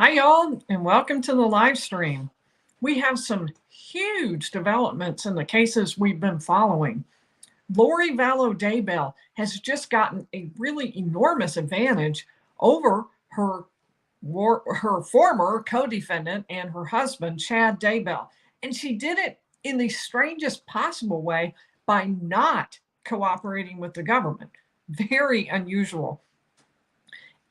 Hi, y'all, and welcome to the live stream. We have some huge developments in the cases we've been following. Lori Vallow Daybell has just gotten a really enormous advantage over her former co-defendant and her husband, Chad Daybell. And she did it in the strangest possible way by not cooperating with the government. Very unusual.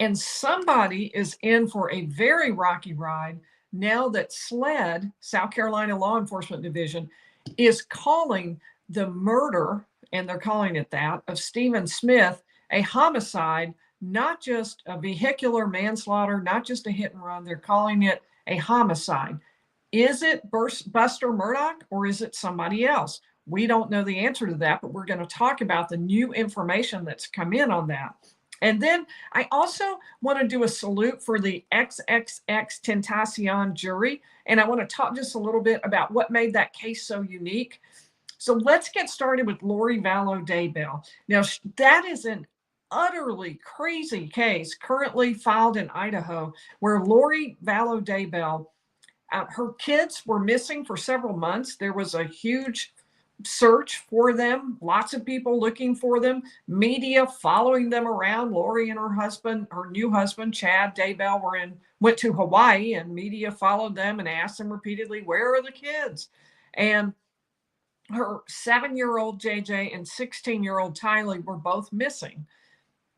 And somebody is in for a very rocky ride now that SLED, South Carolina Law Enforcement Division, is calling the murder, and they're calling it that, of Stephen Smith a homicide, not just a vehicular manslaughter, not just a hit and run. They're calling it a homicide. Is it Buster Murdaugh or is it somebody else? We don't know the answer to that, but we're going to talk about the new information that's come in on that. And then I also want to do a salute for the XXXTentacion jury. And I want to talk just a little bit about what made that case so unique. So let's get started with Lori Vallow Daybell. Now, that is an utterly crazy case currently filed in Idaho where Lori Vallow Daybell, her kids were missing for several months. There was a huge search for them, lots of people looking for them, media following them around. Lori and her husband, her new husband, Chad Daybell, went to Hawaii, and media followed them and asked them repeatedly, where are the kids? And her 7-year-old JJ and 16-year-old Tylee were both missing.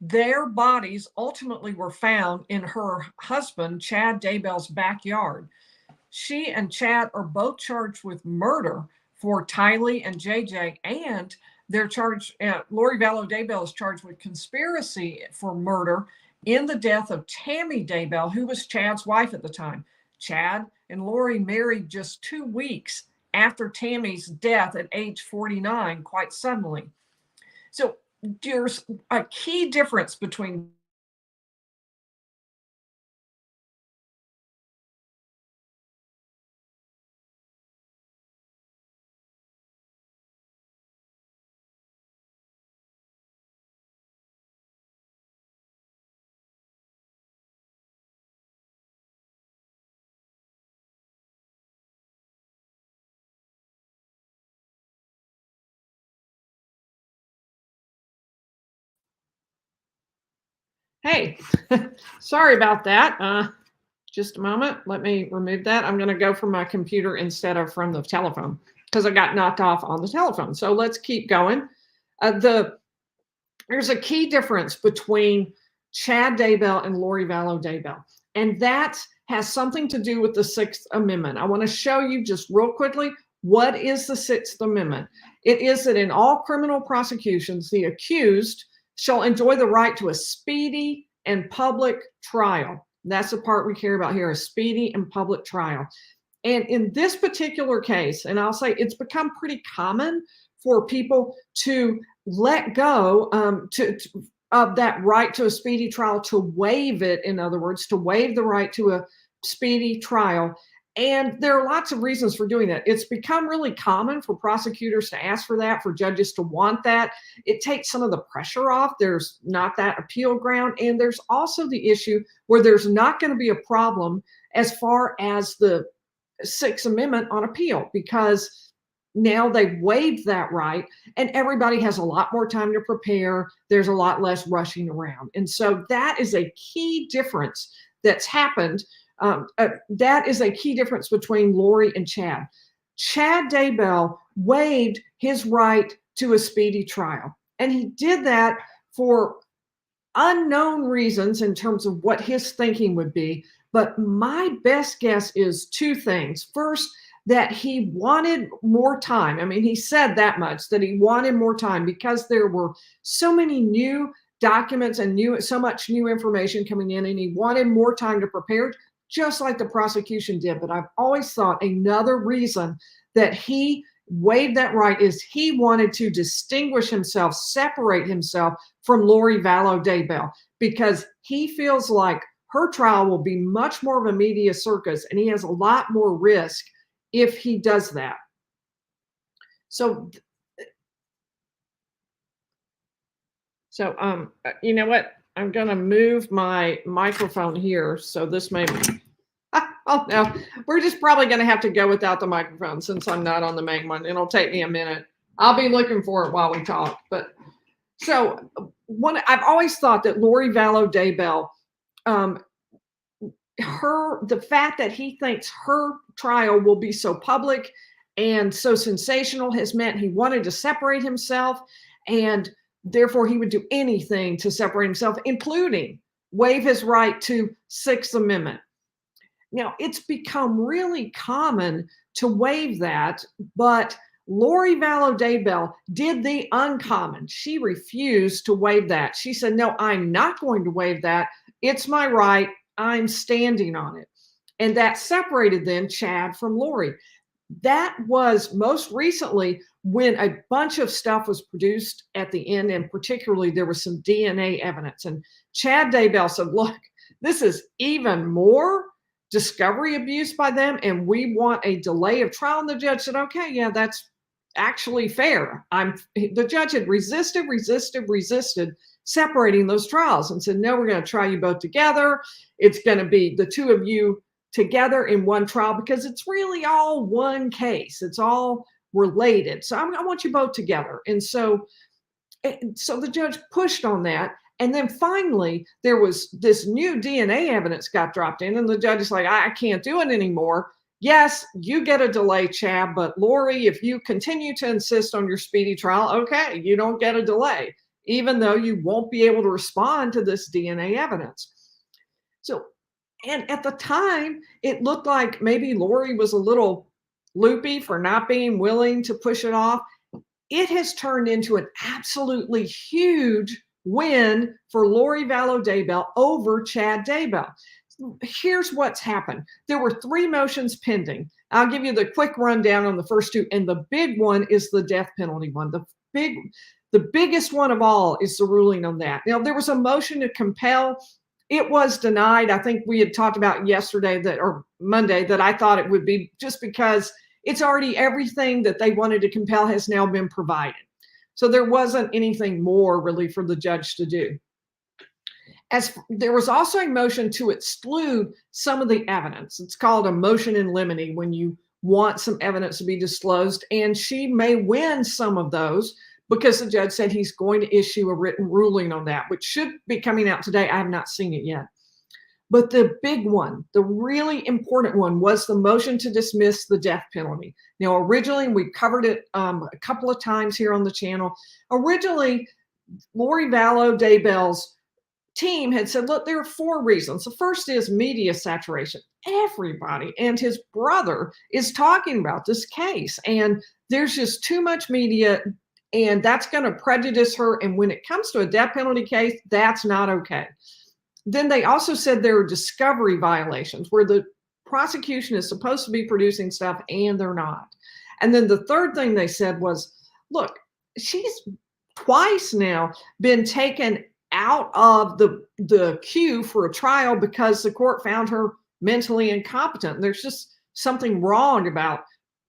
Their bodies ultimately were found in her husband, Chad Daybell's backyard. She and Chad are both charged with murder for Tylee and JJ, and they're charged, Lori Vallow Daybell is charged with conspiracy for murder in the death of Tammy Daybell, who was Chad's wife at the time. Chad and Lori married just 2 weeks after Tammy's death at age 49, quite suddenly. So there's a key difference between Hey, sorry about that. Just a moment. Let me remove that. I'm going to go from my computer instead of from the telephone because I got knocked off on the telephone. So let's keep going. There's a key difference between Chad Daybell and Lori Vallow Daybell, and that has something to do with the Sixth Amendment. I want to show you just real quickly what is the Sixth Amendment. It is that in all criminal prosecutions, the accused shall enjoy the right to a speedy and public trial. That's the part we care about here, a speedy and public trial. And in this particular case, and I'll say it's become pretty common for people to let go of that right to a speedy trial, to waive it, in other words, to waive the right to a speedy trial. And there are lots of reasons for doing that. It's become really common for prosecutors to ask for that, for judges to want that. It takes some of the pressure off. There's not that appeal ground. And there's also the issue where there's not going to be a problem as far as the Sixth Amendment on appeal, because now they've waived that right and everybody has a lot more time to prepare. There's a lot less rushing around. And so that is a key difference that's happened. That is a key difference between Lori and Chad. Chad Daybell waived his right to a speedy trial, and he did that for unknown reasons in terms of what his thinking would be. But my best guess is 2 things. First, that he wanted more time. I mean, he said that much, that he wanted more time because there were so many new documents and so much new information coming in, and he wanted more time to prepare, just like the prosecution did. But I've always thought another reason that he waived that right is he wanted to distinguish himself, separate himself from Lori Vallow Daybell, because he feels like her trial will be much more of a media circus, and he has a lot more risk if he does that. So you know what? I'm going to move my microphone here. So this may Oh, no, we're just probably going to have to go without the microphone since I'm not on the main one. It'll take me a minute. I'll be looking for it while we talk. But so I've always thought that Lori Vallow Daybell, the fact that he thinks her trial will be so public and so sensational has meant he wanted to separate himself, and therefore he would do anything to separate himself, including waive his right to Sixth Amendment. Now, it's become really common to waive that, but Lori Vallow Daybell did the uncommon. She refused to waive that. She said, no, I'm not going to waive that. It's my right. I'm standing on it. And that separated then Chad from Lori. That was most recently when a bunch of stuff was produced at the end, and particularly there was some DNA evidence. And Chad Daybell said, look, this is even more discovery abuse by them, and we want a delay of trial. And the judge said, okay, yeah, that's actually fair. The judge had resisted separating those trials and said, no, we're going to try you both together. It's going to be the two of you together in one trial because it's really all one case. It's all related. So I want you both together. And so the judge pushed on that. And then finally, there was this new DNA evidence got dropped in, and the judge is like, I can't do it anymore. Yes, you get a delay, Chad, but Lori, if you continue to insist on your speedy trial, okay, you don't get a delay, even though you won't be able to respond to this DNA evidence. So, and at the time, it looked like maybe Lori was a little loopy for not being willing to push it off. It has turned into an absolutely huge win for Lori Vallow Daybell over Chad Daybell. Here's what's happened. There were 3 motions pending. I'll give you the quick rundown on the first 2. And the big one is the death penalty one. The biggest one of all is the ruling on that. Now, there was a motion to compel. It was denied. I think we had talked about yesterday or Monday that I thought it would be, just because it's already everything that they wanted to compel has now been provided. So there wasn't anything more really for the judge to do. There was also a motion to exclude some of the evidence. It's called a motion in limine when you want some evidence to be disclosed, and she may win some of those because the judge said he's going to issue a written ruling on that, which should be coming out today. I have not seen it yet. But the big one, the really important one, was the motion to dismiss the death penalty. Now, originally, we covered it a couple of times here on the channel. Originally, Lori Vallow Daybell's team had said, look, there are 4 reasons. The first is media saturation. Everybody and his brother is talking about this case, and there's just too much media, and that's going to prejudice her. And when it comes to a death penalty case, that's not okay. Then they also said there are discovery violations where the prosecution is supposed to be producing stuff and they're not. And then the third thing they said was, look, she's twice now been taken out of the queue for a trial because the court found her mentally incompetent. And there's just something wrong about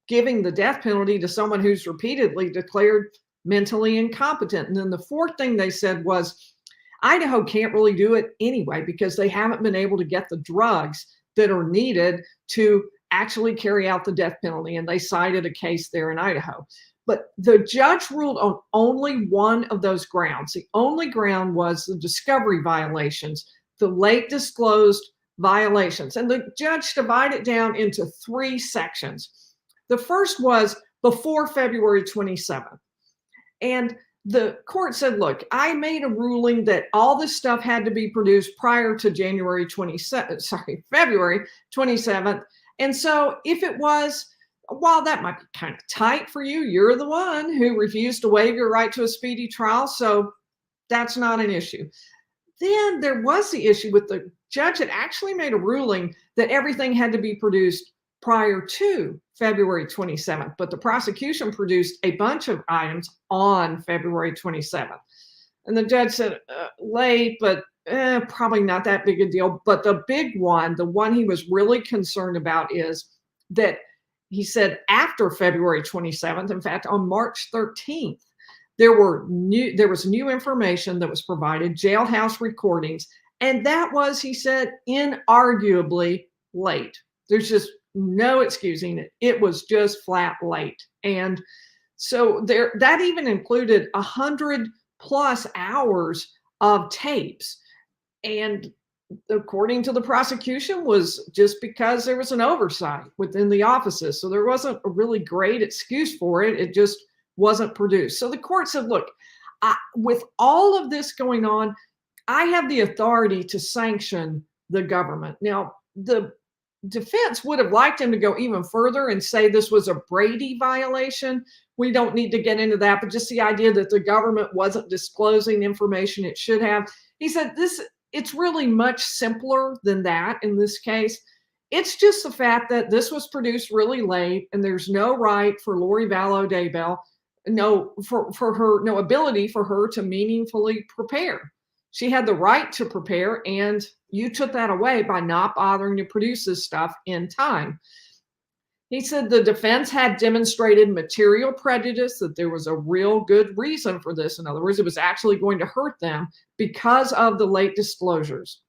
giving the death penalty to someone who's repeatedly declared mentally incompetent. And then the fourth thing they said was, Idaho can't really do it anyway because they haven't been able to get the drugs that are needed to actually carry out the death penalty. And they cited a case there in Idaho. But the judge ruled on only one of those grounds. The only ground was the discovery violations, the late disclosed violations. And the judge divided down into 3 sections. The first was before February 27th. And the court said, look, I made a ruling that all this stuff had to be produced prior to February 27th. And so if it was, while that might be kind of tight for you, you're the one who refused to waive your right to a speedy trial. So that's not an issue. Then there was the issue with the judge had actually made a ruling that everything had to be produced prior to February 27th, but the prosecution produced a bunch of items on February 27th. And the judge said, late, but probably not that big a deal. But the big one, the one he was really concerned about, is that he said after February 27th, in fact, on March 13th, there was new information that was provided, jailhouse recordings, and that was, he said, inarguably late. There's just no excusing it. It was just flat late. And so that even included 100+ hours of tapes. And according to the prosecution, was just because there was an oversight within the offices. So there wasn't a really great excuse for it. It just wasn't produced. So the court said, look, with all of this going on, I have the authority to sanction the government. Now, the defense would have liked him to go even further and say this was a Brady violation. We don't need to get into that, but just the idea that the government wasn't disclosing information it should have. He said it's really much simpler than that in this case. It's just the fact that this was produced really late and there's no right for Lori Vallow Daybell, no ability for her to meaningfully prepare. She had the right to prepare, and you took that away by not bothering to produce this stuff in time. He said the defense had demonstrated material prejudice, that there was a real good reason for this. In other words, it was actually going to hurt them because of the late disclosures.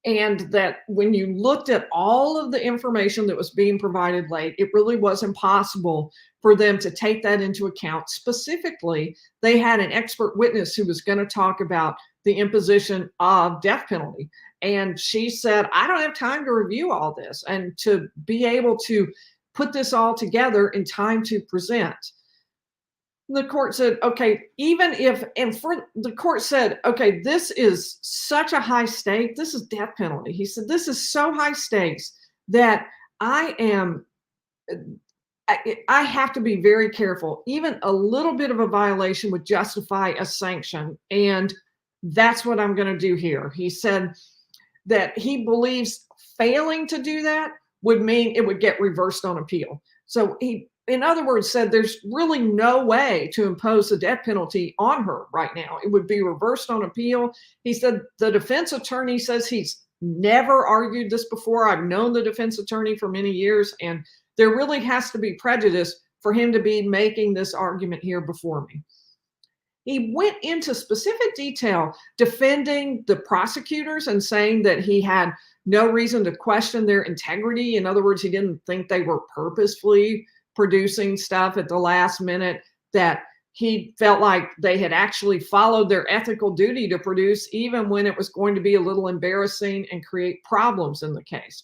And that when you looked at all of the information that was being provided late, it really was impossible for them to take that into account. Specifically, they had an expert witness who was going to talk about the imposition of death penalty. And she said, I don't have time to review all this and to be able to put this all together in time to present. The court said, okay, the court said, okay, this is such a high stake. This is death penalty. He said, this is so high stakes that I have to be very careful. Even a little bit of a violation would justify a sanction. And that's what I'm going to do here. He said that he believes failing to do that would mean it would get reversed on appeal. So he, in other words, said there's really no way to impose the death penalty on her right now. It would be reversed on appeal. He said the defense attorney says he's never argued this before. I've known the defense attorney for many years, and there really has to be prejudice for him to be making this argument here before me. He went into specific detail defending the prosecutors and saying that he had no reason to question their integrity. In other words, he didn't think they were purposefully producing stuff at the last minute, that he felt like they had actually followed their ethical duty to produce even when it was going to be a little embarrassing and create problems in the case.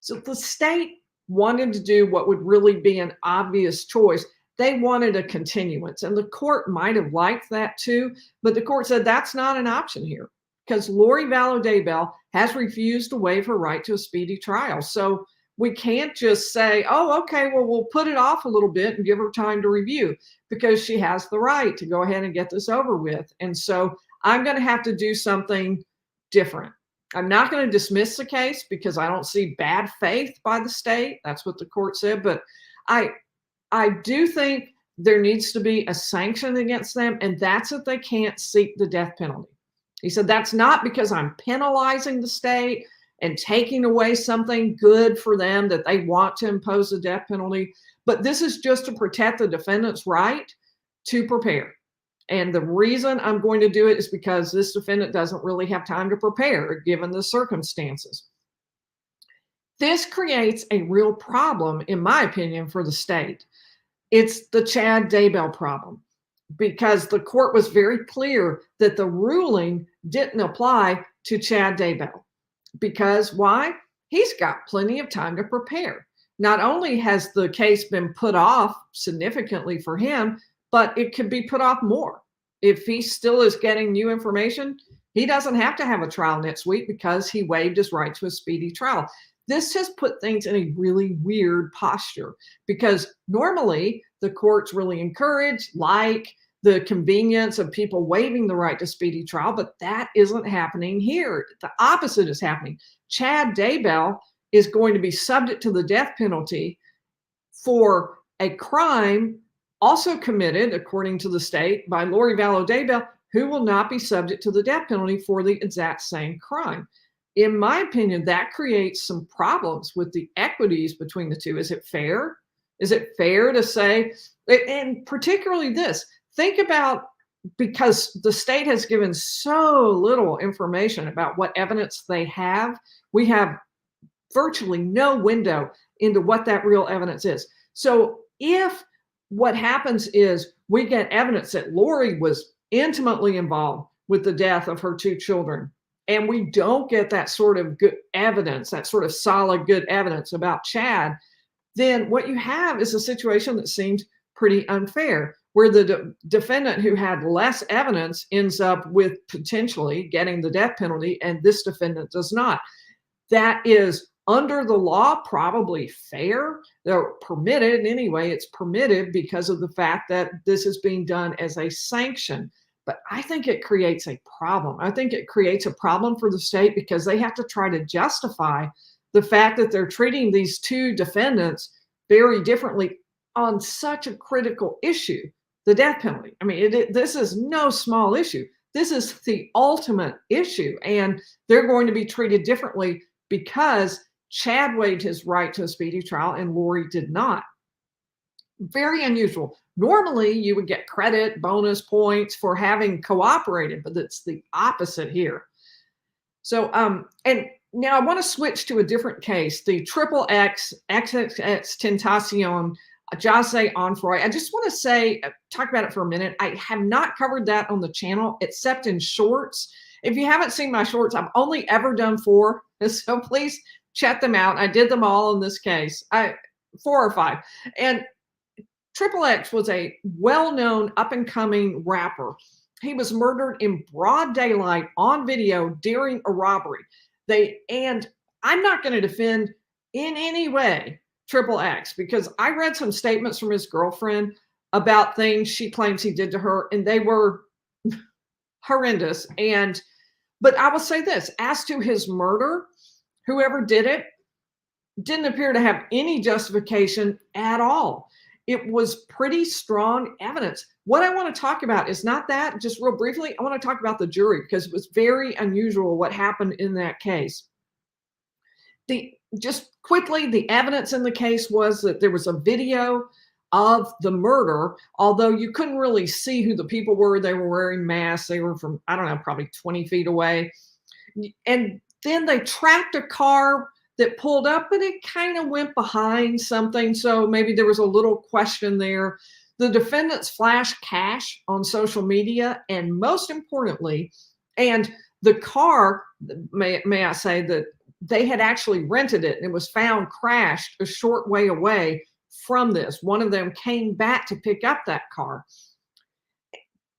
So the state wanted to do what would really be an obvious choice. They wanted a continuance, and the court might have liked that too, but the court said that's not an option here because Lori Vallow Daybell has refused to waive her right to a speedy trial. So we can't just say, oh, okay, well, we'll put it off a little bit and give her time to review, because she has the right to go ahead and get this over with. And so I'm going to have to do something different. I'm not going to dismiss the case because I don't see bad faith by the state. That's what the court said. But I do think there needs to be a sanction against them, and that's if they can't seek the death penalty. He said that's not because I'm penalizing the state and taking away something good for them that they want to impose the death penalty, but this is just to protect the defendant's right to prepare. And the reason I'm going to do it is because this defendant doesn't really have time to prepare given the circumstances. This creates a real problem, in my opinion, for the state. It's the Chad Daybell problem, because the court was very clear that the ruling didn't apply to Chad Daybell. Because why? He's got plenty of time to prepare. Not only has the case been put off significantly for him, but it could be put off more. If he still is getting new information, he doesn't have to have a trial next week because he waived his right to a speedy trial. This has put things in a really weird posture, because normally the courts really encourage, like, the convenience of people waiving the right to speedy trial, but that isn't happening here. The opposite is happening. Chad Daybell is going to be subject to the death penalty for a crime also committed, according to the state, by Lori Vallow Daybell, who will not be subject to the death penalty for the exact same crime. In my opinion, that creates some problems with the equities between the two. Is it fair? Is it fair to say, and particularly this, think about, because the state has given so little information about what evidence they have. We have virtually no window into what that real evidence is. So if what happens is we get evidence that Lori was intimately involved with the death of her 2 children, and we don't get that sort of good evidence, that sort of solid good evidence about Chad, then what you have is a situation that seems pretty unfair, where the defendant who had less evidence ends up with potentially getting the death penalty, and this defendant does not. That is, under the law, probably fair. They're permitted anyway. It's permitted because of the fact that this is being done as a sanction. But I think it creates a problem. I think it creates a problem for the state because they have to try to justify the fact that they're treating these 2 defendants very differently on such a critical issue, the death penalty. I mean, this is no small issue. This is the ultimate issue, and they're going to be treated differently because Chad waived his right to a speedy trial and Lori did not. Very unusual. Normally, you would get credit, bonus points for having cooperated, but it's the opposite here. So, and now I want to switch to a different case, the XXXTentacion Jase Onfroy. I just want to say, talk about it for a minute. I have not covered that on the channel except in shorts. If you haven't seen my shorts, I've only ever done 4, so please check them out. I did them all in this case, 4 or 5. And XXX was a well-known up-and-coming rapper. He was murdered in broad daylight on video during a robbery. And I'm not going to defend in any way XXX because I read some statements from his girlfriend about things she claims he did to her, and they were horrendous. But I will say this, as to his murder, whoever did it didn't appear to have any justification at all. It was pretty strong evidence. What I want to talk about is not that, just real briefly, I want to talk about the jury because it was very unusual what happened in that case. Just quickly, the evidence in the case was that there was a video of the murder, although you couldn't really see who the people were. They were wearing masks. They were from, I don't know, probably 20 feet away. And then they tracked a car that pulled up, but it kind of went behind something. So maybe there was a little question there. The defendants flashed cash on social media, and most importantly, and the car, may I say, that they had actually rented it, and it was found crashed a short way away from this. One of them came back to pick up that car.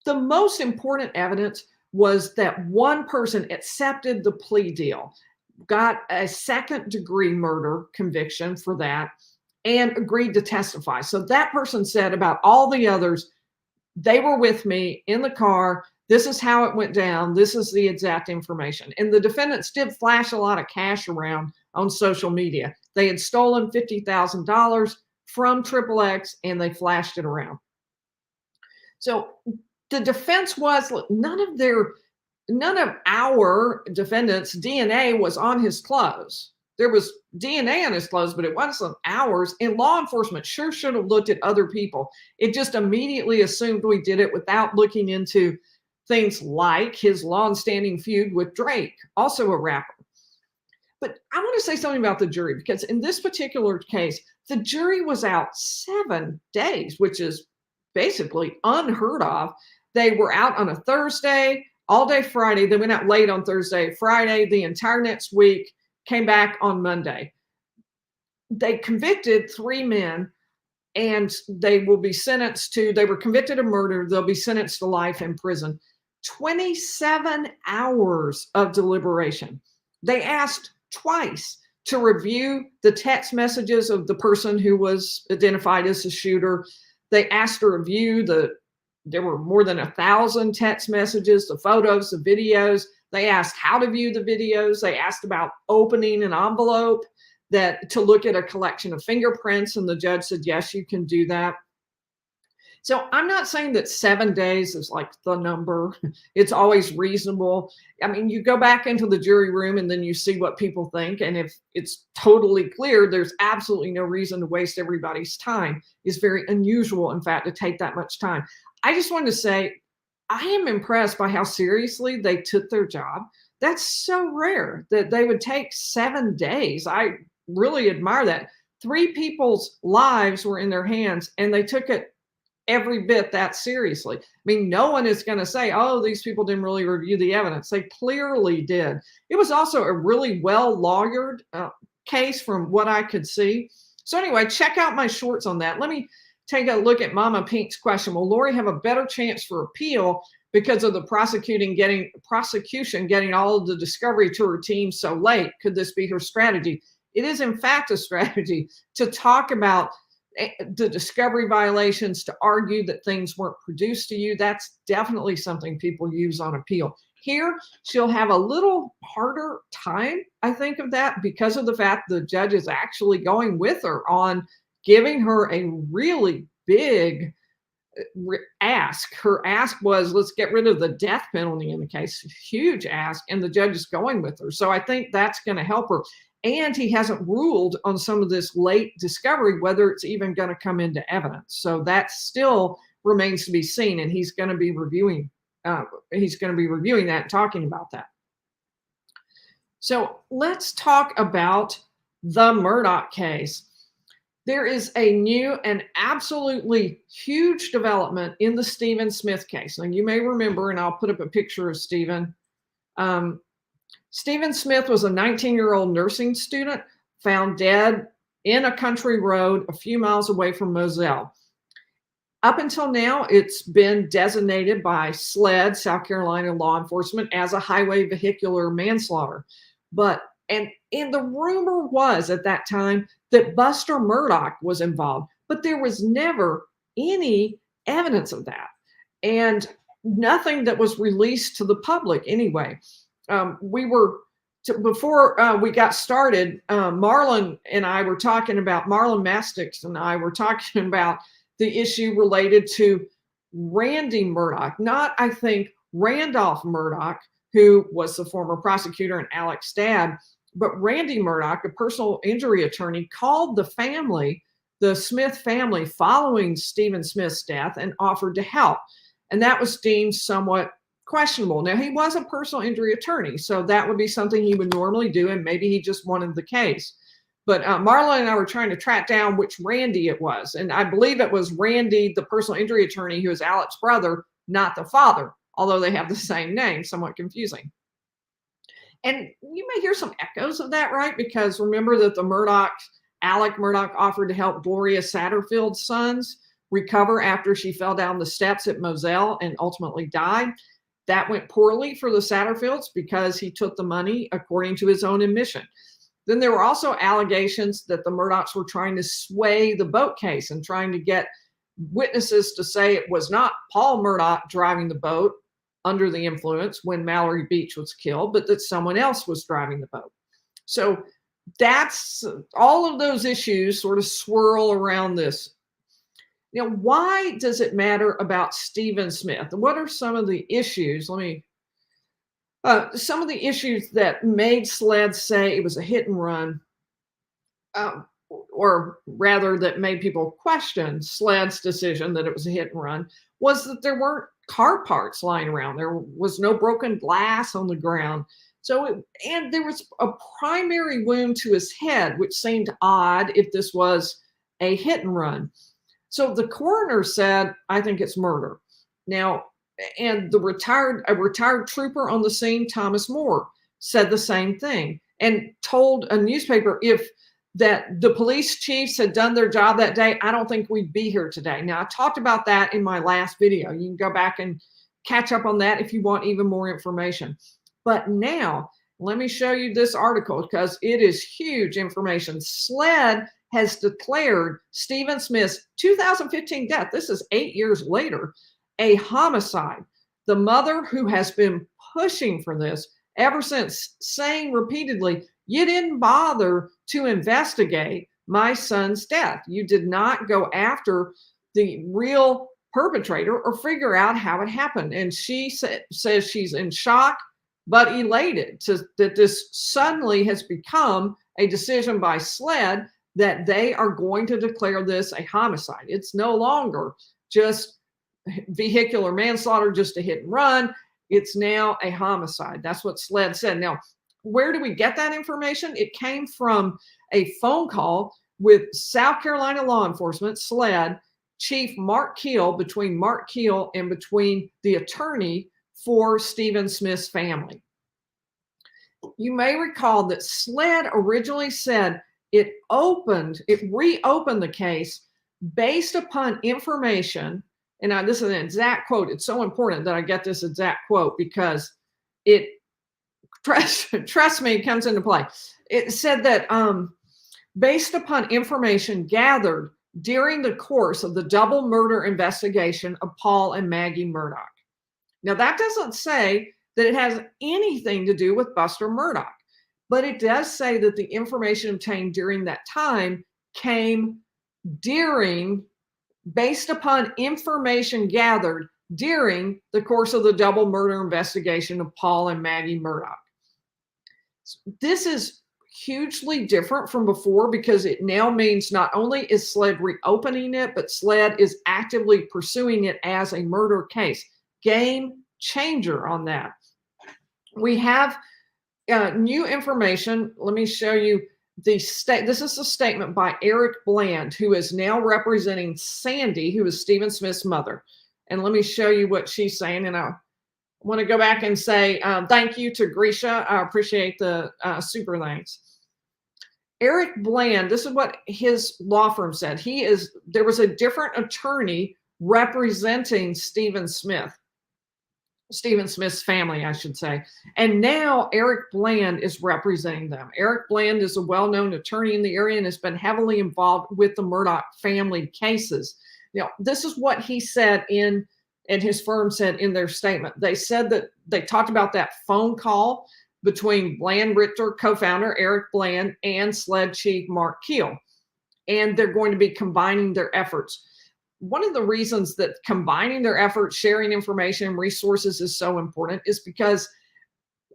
The most important evidence was that one person accepted the plea deal, got a second-degree murder conviction for that, and agreed to testify. So that person said about all the others, they were with me in the car. This is how it went down. This is the exact information. And the defendants did flash a lot of cash around on social media. They had stolen $50,000 from XXX, and they flashed it around. So the defense was, look, none of our defendants' DNA was on his clothes. There was DNA on his clothes, but it wasn't ours. And law enforcement sure should have looked at other people. It just immediately assumed we did it without looking into things like his long-standing feud with Drake, also a rapper. But I want to say something about the jury, because in this particular case, the jury was out 7 days, which is basically unheard of. They were out on a Thursday, all day Friday. They went out late on Thursday, Friday, the entire next week, came back on Monday. They convicted 3 men, and they will be sentenced to, they were convicted of murder. They'll be sentenced to life in prison. 27 hours of deliberation. They asked twice to review the text messages of the person who was identified as the shooter. They asked to review there were more than 1,000 text messages, the photos, the videos. They asked how to view the videos. They asked about opening an envelope to look at a collection of fingerprints, and the judge said, yes, you can do that. So I'm not saying that 7 days is like the number. It's always reasonable. I mean, you go back into the jury room and then you see what people think. And if it's totally clear, there's absolutely no reason to waste everybody's time. It's very unusual, in fact, to take that much time. I just wanted to say, I am impressed by how seriously they took their job. That's so rare that they would take 7 days. I really admire that. 3 people's lives were in their hands, and they took it every bit that seriously. I mean, no one is going to say, oh, these people didn't really review the evidence. They clearly did. It was also a really well lawyered case from what I could see. So anyway, check out my shorts on that. Let me take a look at Mama Pink's question. Will Lori have a better chance for appeal because of the prosecution getting all of the discovery to her team so late? Could this be her strategy? It is in fact a strategy to talk about the discovery violations, to argue that things weren't produced to you. That's definitely something people use on appeal. Here, she'll have a little harder time, I think, of that because of the fact the judge is actually going with her on giving her a really big ask. Her ask was, let's get rid of the death penalty in the case. Huge ask, and the judge is going with her. So I think that's going to help her. And he hasn't ruled on some of this late discovery, whether it's even going to come into evidence. So that still remains to be seen, and he's going to be reviewing. He's going to be reviewing that and talking about that. So let's talk about the Murdaugh case. There is a new and absolutely huge development in the Stephen Smith case. Now, you may remember, and I'll put up a picture of Stephen. Stephen Smith was a 19-year-old nursing student found dead in a country road a few miles away from Moselle. Up until now, it's been designated by SLED, South Carolina law enforcement, as a highway vehicular manslaughter. And the rumor was at that time that Buster Murdaugh was involved, but there was never any evidence of that, and nothing that was released to the public anyway. Before we got started, Marlon Mastix and I were talking about the issue related to Randy Murdaugh, not, I think, Randolph Murdaugh, who was the former prosecutor and Alex dad, but Randy Murdaugh, a personal injury attorney, called the family, the Smith family, following Stephen Smith's death and offered to help. And that was deemed somewhat questionable. Now, he was a personal injury attorney, so that would be something he would normally do, and maybe he just wanted the case. But Marlon and I were trying to track down which Randy it was, and I believe it was Randy, the personal injury attorney, who is Alex's brother, not the father, although they have the same name, somewhat confusing. And you may hear some echoes of that, right? Because remember that Alec Murdaugh offered to help Gloria Satterfield's sons recover after she fell down the steps at Moselle and ultimately died. That went poorly for the Satterfields because he took the money according to his own admission. Then there were also allegations that the Murdaughs were trying to sway the boat case and trying to get witnesses to say it was not Paul Murdaugh driving the boat under the influence when Mallory Beach was killed, but that someone else was driving the boat. So that's all of those issues sort of swirl around this. Now, why does it matter about Stephen Smith? What are some of the issues? Some of the issues that made SLED say it was a hit and run, or rather that made people question SLED's decision that it was a hit and run, was that there weren't car parts lying around. There was no broken glass on the ground. And there was a primary wound to his head, which seemed odd if this was a hit and run. So the coroner said, I think it's murder. Now, and a retired trooper on the scene, Thomas Moore, said the same thing and told a newspaper that the police chiefs had done their job that day, I don't think we'd be here today. Now, I talked about that in my last video. You can go back and catch up on that if you want even more information. But now, let me show you this article because it is huge information. SLED has declared Stephen Smith's 2015 death, this is 8 years later, a homicide. The mother, who has been pushing for this ever since, saying repeatedly, you didn't bother to investigate my son's death. You did not go after the real perpetrator or figure out how it happened. And she says she's in shock, but elated that this suddenly has become a decision by SLED that they are going to declare this a homicide. It's no longer just vehicular manslaughter, just a hit and run. It's now a homicide. That's what SLED said. Now, where do we get that information? It came from a phone call with South Carolina law enforcement, SLED, Chief Mark Keel, between Mark Keel and between the attorney for Stephen Smith's family. You may recall that SLED originally said it reopened the case based upon information. And now this is an exact quote. It's so important that I get this exact quote because it, trust me, it comes into play. It said that based upon information gathered during the course of the double murder investigation of Paul and Maggie Murdaugh. Now, that doesn't say that it has anything to do with Buster Murdaugh, but it does say that the information obtained during that time came based upon information gathered during the course of the double murder investigation of Paul and Maggie Murdaugh. This is hugely different from before because it now means not only is SLED reopening it, but SLED is actively pursuing it as a murder case. Game changer on that. We have new information. Let me show you this is a statement by Eric Bland, who is now representing Sandy, who is Stephen Smith's mother. And let me show you what she's saying. And I want to go back and say thank you to Grisha. I appreciate the super thanks. Eric Bland, this is what his law firm said. There was a different attorney representing Stephen Smith's family, I should say. And now Eric Bland is representing them. Eric Bland is a well-known attorney in the area and has been heavily involved with the Murdaugh family cases. Now, this is what he said and his firm said in their statement. They said that they talked about that phone call between Bland Richter co-founder Eric Bland and SLED chief Mark Keel. And they're going to be combining their efforts. One of the reasons that combining their efforts, sharing information and resources is so important is because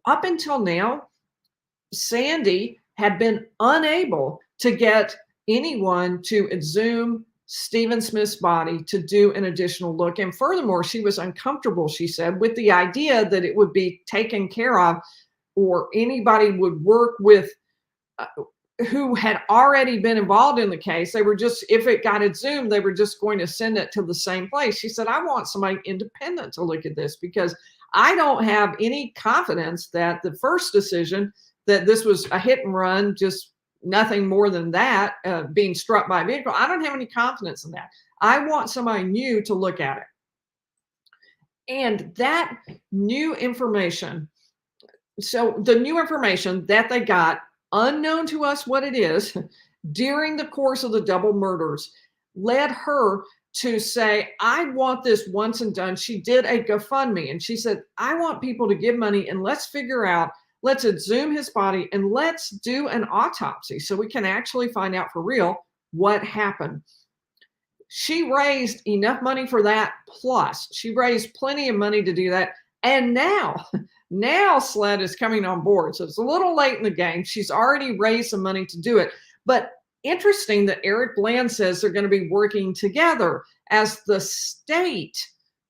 up until now, Sandy had been unable to get anyone to exhume Stephen Smith's body to do an additional look. And furthermore, she was uncomfortable, she said, with the idea that it would be taken care of or anybody would work with who had already been involved in the case. They were just, if it got exhumed, they were just going to send it to the same place. She said, I want somebody independent to look at this because I don't have any confidence that the first decision that this was a hit and run, just nothing more than that, being struck by a vehicle. I don't have any confidence in that. I want somebody new to look at it. And that new information, so the new information that they got, unknown to us what it is, during the course of the double murders, led her to say, I want this once and done. She did a GoFundMe and she said, I want people to give money and let's figure out, let's exhume his body and let's do an autopsy so we can actually find out for real what happened. She raised enough money for that, plus she raised plenty of money to do that. And now SLED is coming on board. So it's a little late in the game. She's already raised some money to do it. But interesting that Eric Bland says they're going to be working together as the state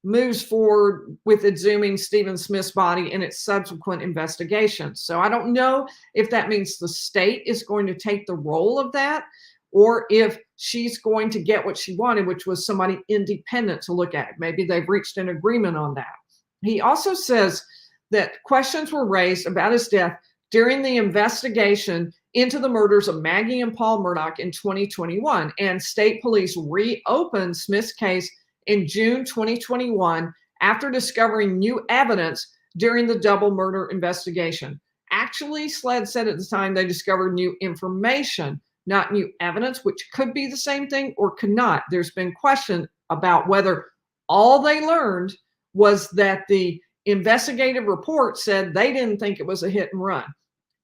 moves forward with exhuming Stephen Smith's body in its subsequent investigation. So I don't know if that means the state is going to take the role of that or if she's going to get what she wanted, which was somebody independent to look at it. Maybe they've reached an agreement on that. He also says that questions were raised about his death during the investigation into the murders of Maggie and Paul Murdaugh in 2021. And state police reopened Smith's case in June 2021 after discovering new evidence during the double murder investigation. Actually, SLED said at the time they discovered new information, not new evidence, which could be the same thing or could not. There's been question about whether all they learned was that the investigative report said they didn't think it was a hit and run.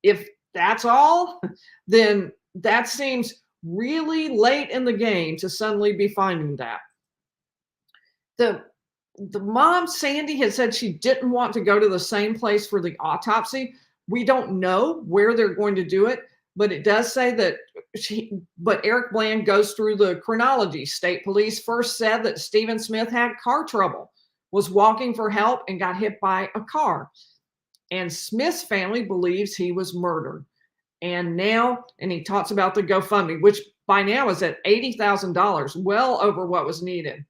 If that's all, then that seems really late in the game to suddenly be finding that. The mom, Sandy, had said she didn't want to go to the same place for the autopsy. We don't know where they're going to do it, but it does say that but Eric Bland goes through the chronology. State police first said that Stephen Smith had car trouble. was walking for help and got hit by a car. And Smith's family believes he was murdered. And now, and he talks about the GoFundMe, which by now is at $80,000, well over what was needed.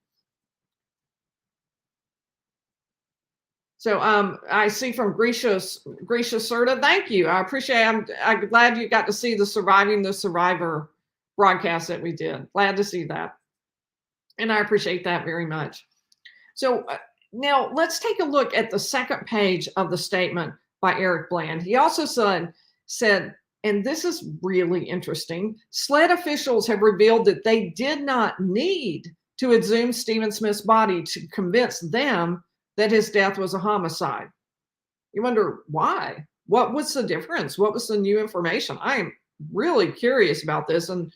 So I see from Grisha Serta, thank you. I appreciate it. I'm glad you got to see the Surviving the Survivor broadcast that we did. Glad to see that. And I appreciate that very much. So now let's take a look at the second page of the statement by Eric Bland. He also said, and this is really interesting, SLED officials have revealed that they did not need to exhume Stephen Smith's body to convince them that his death was a homicide. You wonder why? What was the difference? What was the new information? I am really curious about this, and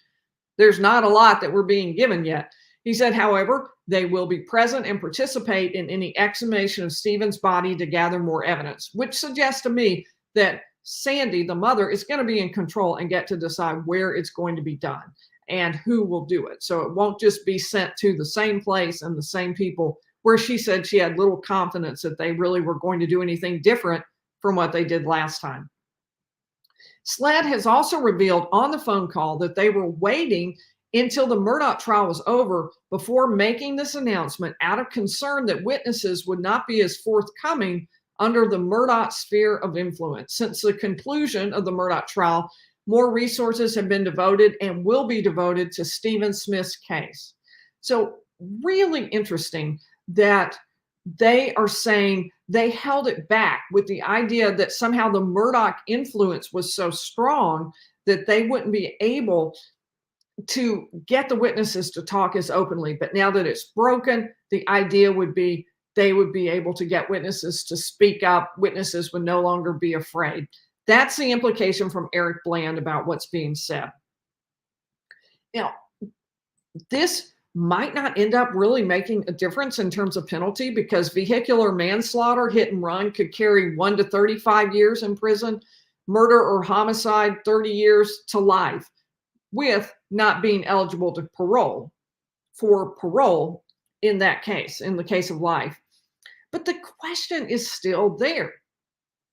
there's not a lot that we're being given yet. He said, however, they will be present and participate in any exhumation of Stephen's body to gather more evidence, which suggests to me that Sandy, the mother, is going to be in control and get to decide where it's going to be done and who will do it. So it won't just be sent to the same place and the same people, where she said she had little confidence that they really were going to do anything different from what they did last time. SLED has also revealed on the phone call that they were waiting until the Murdaugh trial was over before making this announcement out of concern that witnesses would not be as forthcoming under the Murdaugh sphere of influence. Since the conclusion of the Murdaugh trial, more resources have been devoted and will be devoted to Stephen Smith's case. So really interesting that they are saying they held it back with the idea that somehow the Murdaugh influence was so strong that they wouldn't be able to get the witnesses to talk as openly. But now that it's broken, the idea would be they would be able to get witnesses to speak up. Witnesses would no longer be afraid. That's the implication from Eric Bland about what's being said. Now, this might not end up really making a difference in terms of penalty, because vehicular manslaughter, hit and run, could carry 1 to 35 years in prison. Murder or homicide, 30 years to life, with not being eligible to parole in that case, in the case of life. But the question is still there.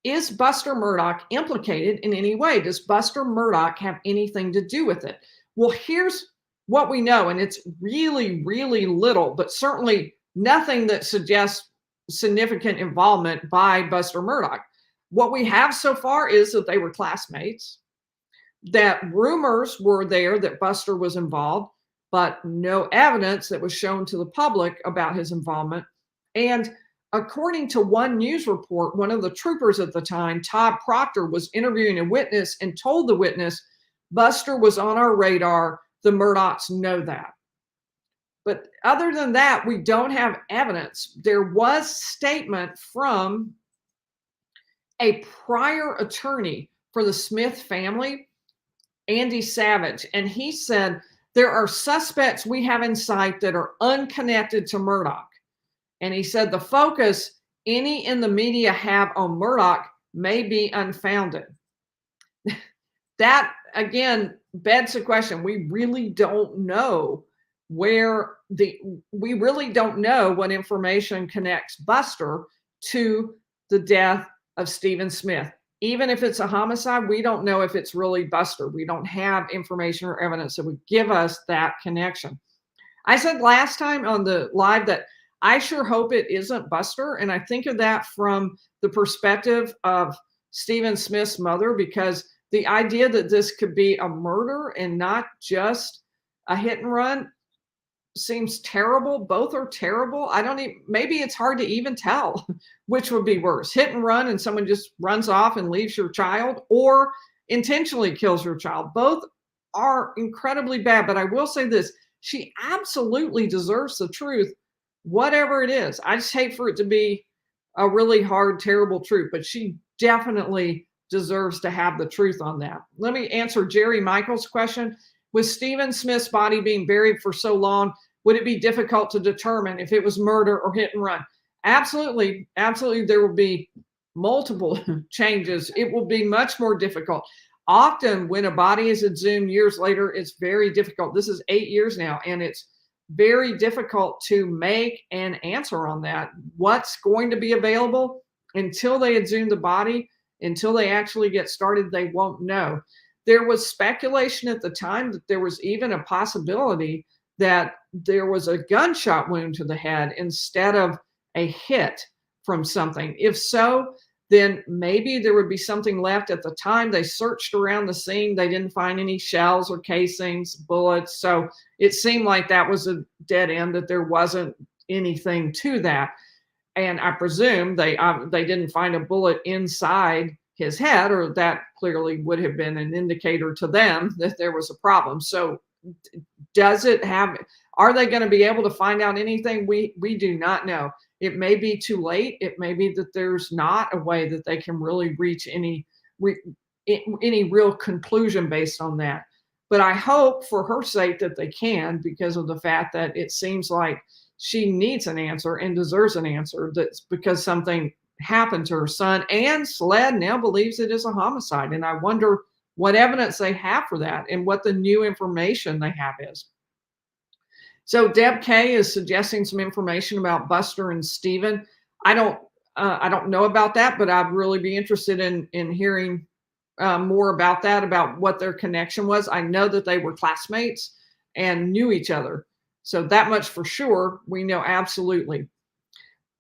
Is Buster Murdaugh implicated in any way? Does Buster Murdaugh have anything to do with it? Well, here's what we know, and it's really, really little, but certainly nothing that suggests significant involvement by Buster Murdaugh. What we have so far is that they were classmates, that rumors were there that Buster was involved, but no evidence that was shown to the public about his involvement. And according to one news report, one of the troopers at the time, Todd Proctor, was interviewing a witness and told the witness, Buster was on our radar. The Murdaughs know that. But other than that, we don't have evidence. There was statement from a prior attorney for the Smith family, Andy Savage, and he said, there are suspects we have in sight that are unconnected to Murdaugh. And he said the focus any in the media have on Murdaugh may be unfounded. That, again, begs the question. We really don't know what information connects Buster to the death of Stephen Smith. Even if it's a homicide, we don't know if it's really Buster. We don't have information or evidence that would give us that connection. I said last time on the live that I sure hope it isn't Buster. And I think of that from the perspective of Stephen Smith's mother, because the idea that this could be a murder and not just a hit and run seems terrible. Both are terrible. Maybe it's hard to even tell which would be worse, hit and run and someone just runs off and leaves your child, or intentionally kills your child. Both are incredibly bad. But I will say this, she absolutely deserves the truth, whatever it is. I just hate for it to be a really hard, terrible truth, but she definitely deserves to have the truth on that. Let me answer Jerry Michael's question. With Stephen Smith's body being buried for so long, would it be difficult to determine if it was murder or hit and run? Absolutely. Absolutely. There will be multiple changes. It will be much more difficult. Often when a body is exhumed years later, it's very difficult. This is 8 years now, and it's very difficult to make an answer on that. What's going to be available until they exhume the body, until they actually get started, they won't know. There was speculation at the time that there was even a possibility that there was a gunshot wound to the head instead of a hit from something. If so, then maybe there would be something left. At the time they searched around the scene, they didn't find any shells or casings, bullets. So it seemed like that was a dead end, that there wasn't anything to that. And I presume they didn't find a bullet inside his head, or that clearly would have been an indicator to them that there was a problem. So does it have, are they going to be able to find out anything? We do not know. It may be too late. It may be that there's not a way that they can really reach any real conclusion based on that. But I hope for her sake that they can, because of the fact that it seems like she needs an answer and deserves an answer. That's because something happened to her son, and SLED now believes it is a homicide. And I wonder what evidence they have for that and what the new information they have is. So Deb K is suggesting some information about Buster and Stephen. I don't know about that, but I'd really be interested in hearing more about that, about what their connection was. I know that they were classmates and knew each other. So that much for sure, we know absolutely.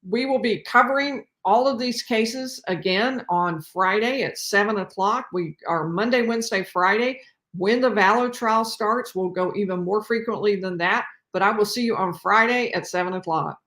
We will be covering all of these cases again on Friday at 7 o'clock. We are Monday, Wednesday, Friday. When the Vallow trial starts, we'll go even more frequently than that. But I will see you on Friday at 7 o'clock.